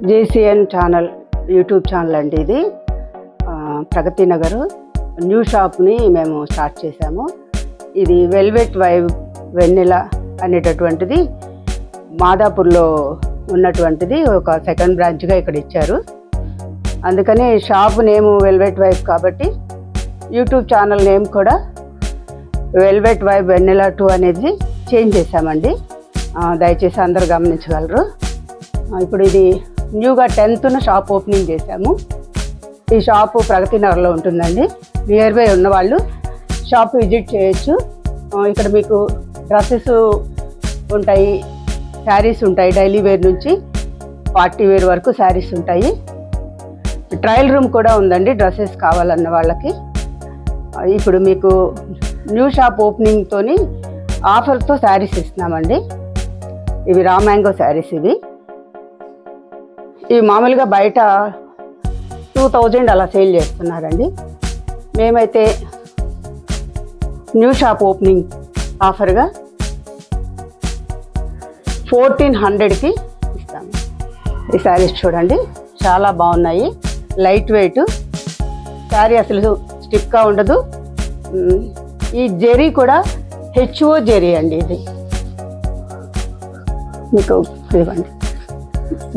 జేసీఎన్ channel YouTube channel అండి ఇది. Pragathi Nagar new షాప్ని మేము స్టార్ట్ చేశాము. ఇది వెల్వెట్ వైబ్ వెన్నెల అనేటటువంటిది మాదాపూర్లో ఉన్నటువంటిది ఒక సెకండ్ బ్రాంచ్గా ఇక్కడ ఇచ్చారు. అందుకని షాప్ నేమ్ వెల్వెట్ వైబ్ కాబట్టి యూట్యూబ్ ఛానల్ నేమ్ కూడా వెల్వెట్ వైబ్ వెన్నెల 2 అనేది చేంజ్ చేశామండి. దయచేసి అందరూ గమనించగలరు. ఇప్పుడు ఇది న్యూగా 10th షాప్ ఓపెనింగ్ చేశాము. ఈ షాపు ప్రగతి నగర్లో ఉంటుందండి. నియర్ బై ఉన్నవాళ్ళు షాప్ విజిట్ చేయొచ్చు. ఇక్కడ మీకు డ్రెస్సెస్ ఉంటాయి, శారీస్ ఉంటాయి, డైలీ వేర్ నుంచి పార్టీ వేర్ వరకు శారీస్ ఉంటాయి. ట్రయల్ రూమ్ కూడా ఉందండి డ్రెస్సెస్ కావాలన్న వాళ్ళకి. ఇప్పుడు మీకు న్యూ షాప్ ఓపెనింగ్తో ఆఫర్తో శారీస్ ఇస్తున్నామండి. ఇవి రా మ్యాంగో శారీస్. ఇవి మామూలుగా బయట 2000 అలా సేల్ చేస్తున్నారండి. మేమైతే న్యూ షాప్ ఓపెనింగ్ ఆఫర్గా 1400కి ఇస్తాము. ఈ శారీస్ చూడండి, చాలా బాగున్నాయి. లైట్ వెయిట్ శారీ, అసలు స్టిఫ్గా ఉండదు. ఈ జెరీ కూడా హెచ్ఓ జెరీ అండి. ఇది మీకు ఇవ్వండి,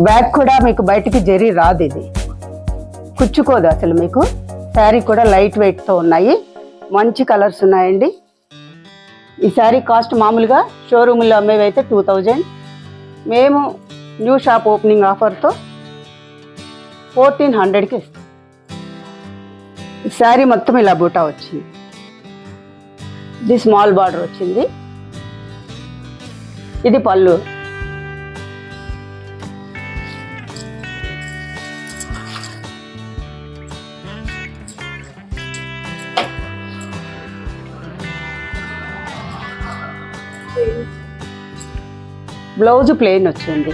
బ్యాక్ కూడా మీకు బయటికి జెరీ రాదు, ఇది కుచ్చుకోదు అసలు. మీకు శారీ కూడా లైట్ వెయిట్తో ఉన్నాయి, మంచి కలర్స్ ఉన్నాయండి. ఈ శారీ కాస్ట్ మామూలుగా షోరూముల్లో అమ్మేవైతే 2000. మేము న్యూ షాప్ ఓపెనింగ్ ఆఫర్తో 1400కి ఇస్తాం. ఈ శారీ మొత్తం ఇలా బూటా వచ్చింది. ఇది స్మాల్ బార్డర్ వచ్చింది. ఇది పళ్ళు. బ్లౌజ్ ప్లెయిన్ వచ్చింది.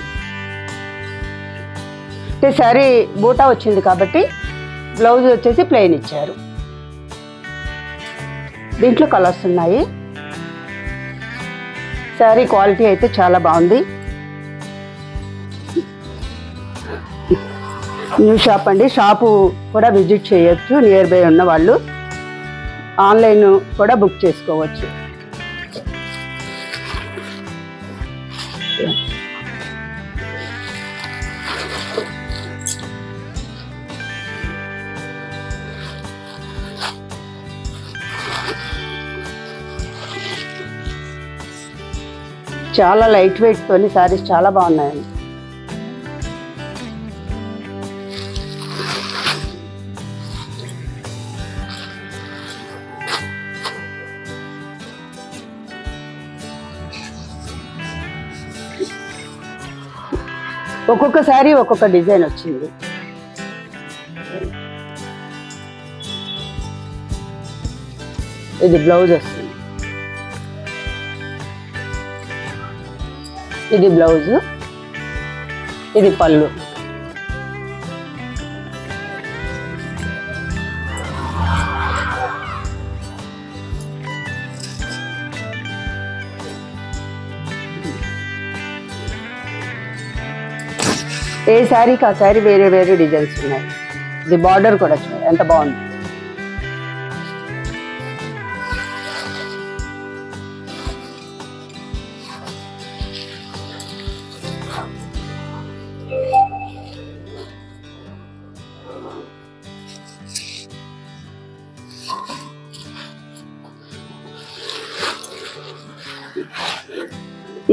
అంటే శారీ బూటా వచ్చింది కాబట్టి బ్లౌజ్ వచ్చేసి ప్లెయిన్ ఇచ్చారు. దీంట్లో కలర్స్ ఉన్నాయి. శారీ క్వాలిటీ అయితే చాలా బాగుంది. న్యూ షాప్ అండి. షాపు కూడా విజిట్ చేయొచ్చు. నియర్ బై ఉన్న వాళ్ళు ఆన్లైన్ కూడా బుక్ చేసుకోవచ్చు. చాలా లైట్ వెయిట్తో శారీస్ చాలా బాగున్నాయండి. ఒక్కొక్క శారీ ఒక్కొక్క డిజైన్ వచ్చింది. ఇది బ్లౌజ్ వస్తుంది. ఇది బ్లౌజ్, ఇది పళ్ళు. ఏ శారీకి ఆ శారీ వేరే వేరే డిజైన్స్ ఉన్నాయి. ఇది బార్డర్ కూడా చూడండి ఎంత బాగుంది.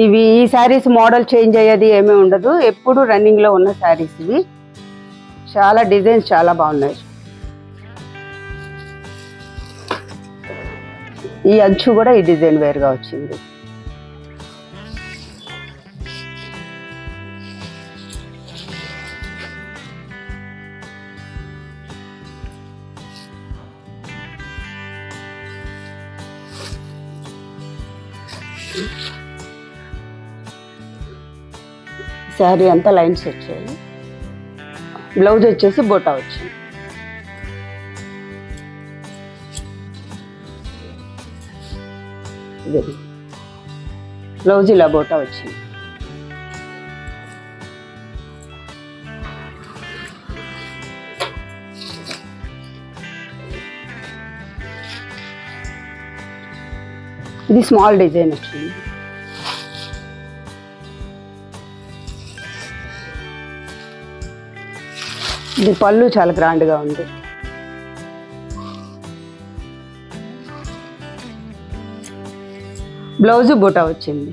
ఇవి ఈ శారీస్ మోడల్ చేంజ్ అయ్యేది ఏమీ ఉండదు, ఎప్పుడు రన్నింగ్లో ఉన్న శారీస్ ఇవి. చాలా డిజైన్స్ చాలా బాగున్నాయి. ఈ అంచు కూడా ఈ డిజైన్ వేరుగా వచ్చింది. శారీ అంతా లైన్స్ వచ్చాయి. బ్లౌజ్ వచ్చేసి బోటా వచ్చింది. బ్లౌజ్ ఇలా బోటా వచ్చింది. ఇది స్మాల్ డిజైన్ వచ్చింది. ఇది పళ్ళు చాలా గ్రాండ్గా ఉంది. బ్లౌజు బూటా వచ్చింది.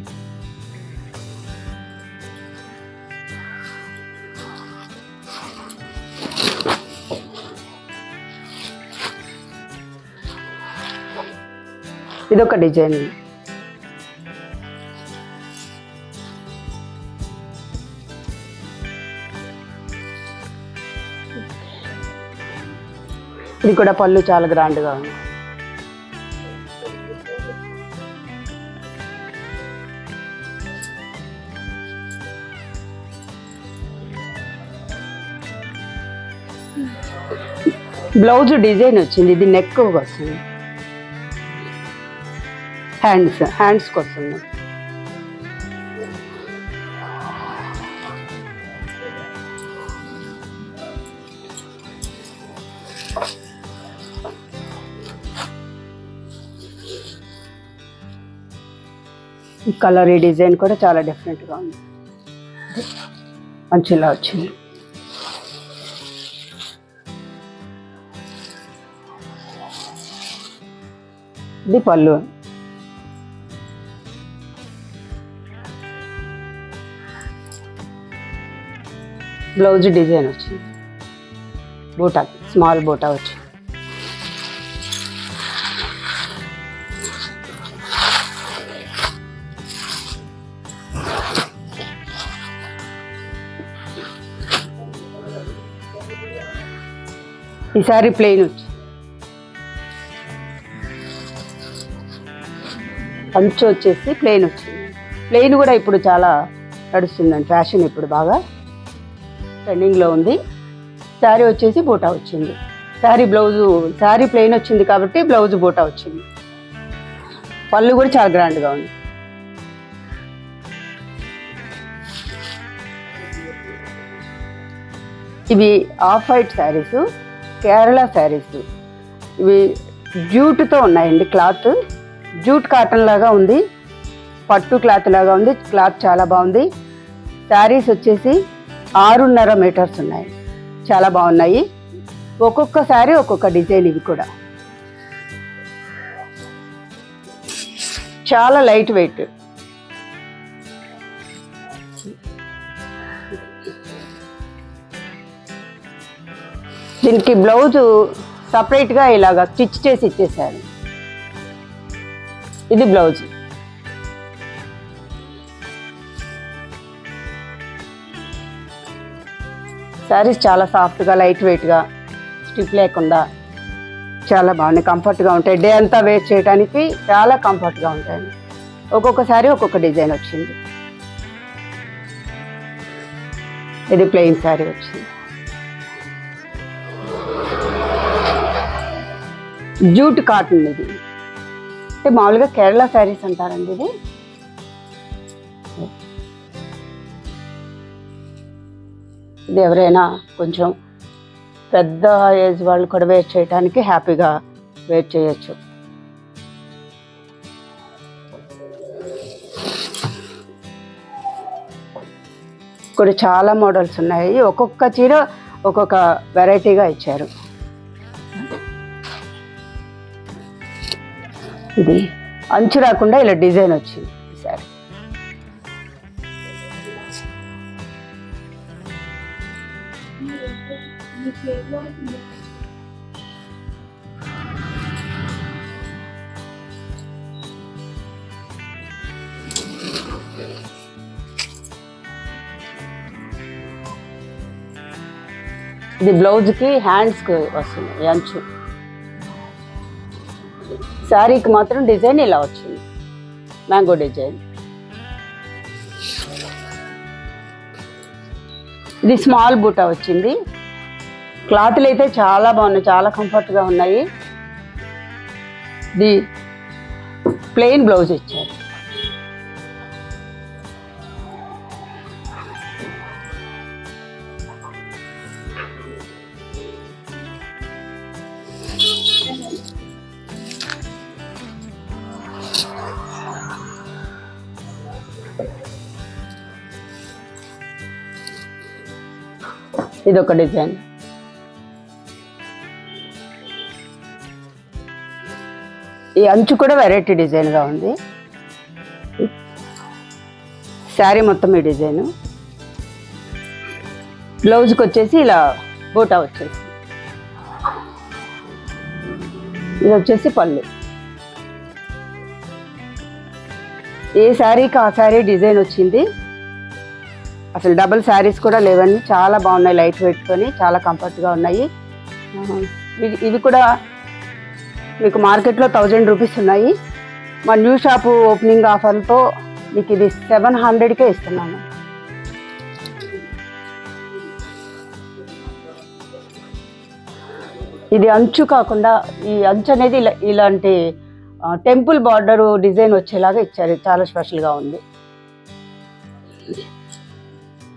ఇదొక డిజైన్. ఇది కూడా పళ్ళు చాలా గ్రాండ్గా ఉంది. బ్లౌజ్ డిజైన్ వచ్చింది. ఇది నెక్ వస్తుంది, హ్యాండ్స్కి వస్తుంది. ఈ కలర్, ఈ డిజైన్ కూడా చాలా డిఫరెంట్గా ఉంది. మంచిలా వచ్చింది. ఇది పళ్ళు. బ్లౌజ్ డిజైన్ వచ్చింది. బూటా, స్మాల్ బూటా వచ్చింది. ఈసారి ప్లెయిన్ వచ్చి అంచు వచ్చేసి ప్లెయిన్ వచ్చింది. ప్లెయిన్ కూడా ఇప్పుడు చాలా నడుస్తుందండి, ఫ్యాషన్ ఇప్పుడు బాగా ట్రెండింగ్లో ఉంది. శారీ వచ్చేసి బూటా వచ్చింది. శారీ ప్లెయిన్ వచ్చింది కాబట్టి బ్లౌజ్ బూటా వచ్చింది. పళ్ళు కూడా చాలా గ్రాండ్గా ఉంది. ఇవి ఆఫ్ వైట్ శారీస్, కేరళ శారీస్. ఇవి జూట్తో ఉన్నాయండి. క్లాత్ జూట్ కాటన్ లాగా ఉంది, పట్టు క్లాత్ లాగా ఉంది. క్లాత్ చాలా బాగుంది. శారీస్ వచ్చేసి 6.5 మీటర్స్ ఉన్నాయి. చాలా బాగున్నాయి. ఒక్కొక్క శారీ ఒక్కొక్క డిజైన్. ఇవి కూడా చాలా లైట్ వెయిట్. దీనికి బ్లౌజు సపరేట్గా ఇలాగా స్టిచ్ చేసి ఇచ్చేసారు. ఇది బ్లౌజ్. శారీస్ చాలా సాఫ్ట్గా, లైట్ వెయిట్గా, స్టిఫ్ లేకుండా చాలా బాగున్నాయి. కంఫర్ట్గా ఉంటాయి. డే అంతా వేర్ చేయడానికి చాలా కంఫర్ట్గా ఉంటాయి. ఒక్కొక్క శారీ ఒక్కొక్క డిజైన్ వచ్చింది. ఇది ప్లెయిన్ శారీ వచ్చింది. Jute cotton. ఇది అంటే మామూలుగా కేరళ శారీస్ అంటారండి. ఇది ఎవరైనా కొంచెం పెద్ద ఏజ్ వాళ్ళు కూడా వేర్ చేయడానికి హ్యాపీగా వేర్ చేయొచ్చు. ఇక్కడ చాలా మోడల్స్ ఉన్నాయి. ఒక్కొక్క చీర ఒక్కొక్క వెరైటీగా ఇచ్చారు. ఇది అంచు రాకుండా ఇలా డిజైన్ వచ్చింది ఈసారి. ఇది బ్లౌజ్కి, హ్యాండ్స్కి వస్తుంది ఈ అంచు. శారీకి మాత్రం డిజైన్ ఇలా వచ్చింది, మ్యాంగో డిజైన్. ఇది స్మాల్ బూటా వచ్చింది. క్లాత్లు అయితే చాలా బాగున్నాయి, చాలా కంఫర్ట్గా ఉన్నాయి. ఇది ప్లెయిన్ బ్లౌజ్ ఇచ్చారు. ఇది ఒక డిజైన్. ఈ అంచు కూడా వెరైటీ డిజైన్గా ఉంది. శారీ మొత్తం ఈ డిజైను. బ్లౌజ్కి వచ్చేసి ఇలా బూటా వచ్చేసి, ఇది వచ్చేసి పళ్ళు. ఏ శారీకి ఆ శారీ డిజైన్ వచ్చింది. అసలు డబుల్ శారీస్ కూడా లేవండి, చాలా బాగున్నాయి. లైట్ వెయిట్తోని చాలా కంఫర్ట్గా ఉన్నాయి. ఇవి కూడా మీకు మార్కెట్లో 1000 రూపీస్ ఉన్నాయి. మా న్యూ షాపు ఓపెనింగ్ ఆఫర్తో మీకు ఇది 700కే ఇస్తున్నాను. ఇది అంచు కాకుండా ఈ అంచు అనేది ఇలాంటి టెంపుల్ బార్డర్ డిజైన్ వచ్చేలాగా ఇచ్చారు. చాలా స్పెషల్గా ఉంది.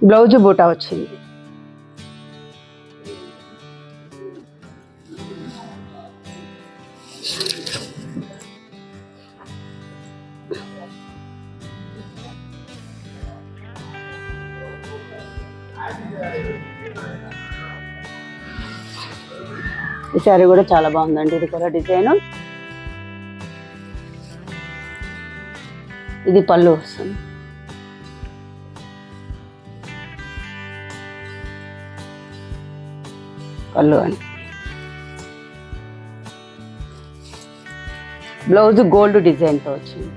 బ్లౌజ్ బూటా వచ్చింది. ఈ శారీ కూడా చాలా బాగుందండి. ఇది కూడా డిజైన్. ఇది పళ్ళు వస్తుంది. పళ్ళు అని బ్లౌజ్ గోల్డ్ డిజైన్తో వచ్చింది.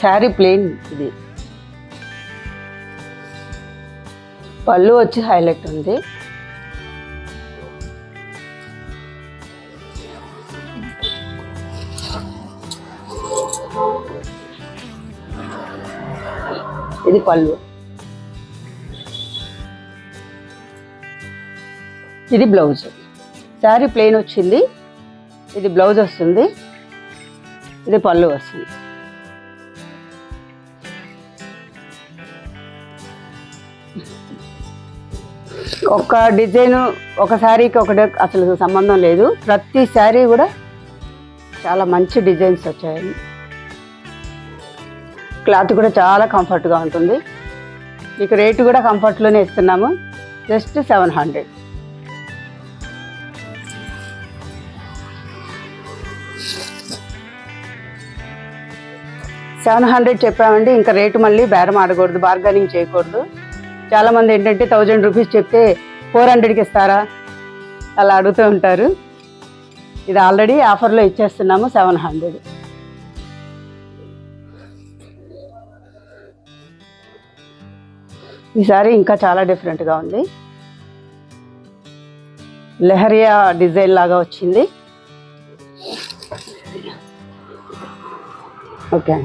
శారీ ప్లెయిన్. ఇది పళ్ళు వచ్చి హైలైట్ ఉంది. ఇది పళ్ళు. ఇది బ్లౌజ్. శారీ ప్లెయిన్ వచ్చింది. ఇది బ్లౌజ్ వస్తుంది. ఇది పళ్ళు వస్తుంది. ఒక డిజైన్ ఒక శారీకి ఒకటి అసలు సంబంధం లేదు. ప్రతి శారీ కూడా చాలా మంచి డిజైన్స్ వచ్చాయి. క్లాత్ కూడా చాలా కంఫర్ట్గా ఉంటుంది. మీకు రేటు కూడా కంఫర్ట్లోనే ఇస్తున్నాము. జస్ట్ 700. చెప్పామండి. ఇంకా రేటు మళ్ళీ బేరం ఆడకూడదు, బార్గెనింగ్ చేయకూడదు. చాలామంది ఏంటంటే 1000 రూపీస్ చెప్తే 400కి ఇస్తారా అలా అడుగుతూ ఉంటారు. ఇది ఆల్రెడీ ఆఫర్లో ఇచ్చేస్తున్నాము 700. ఈసారి ఇంకా చాలా డిఫరెంట్గా ఉంది. లెహరియా డిజైన్ లాగా వచ్చింది. ఓకే.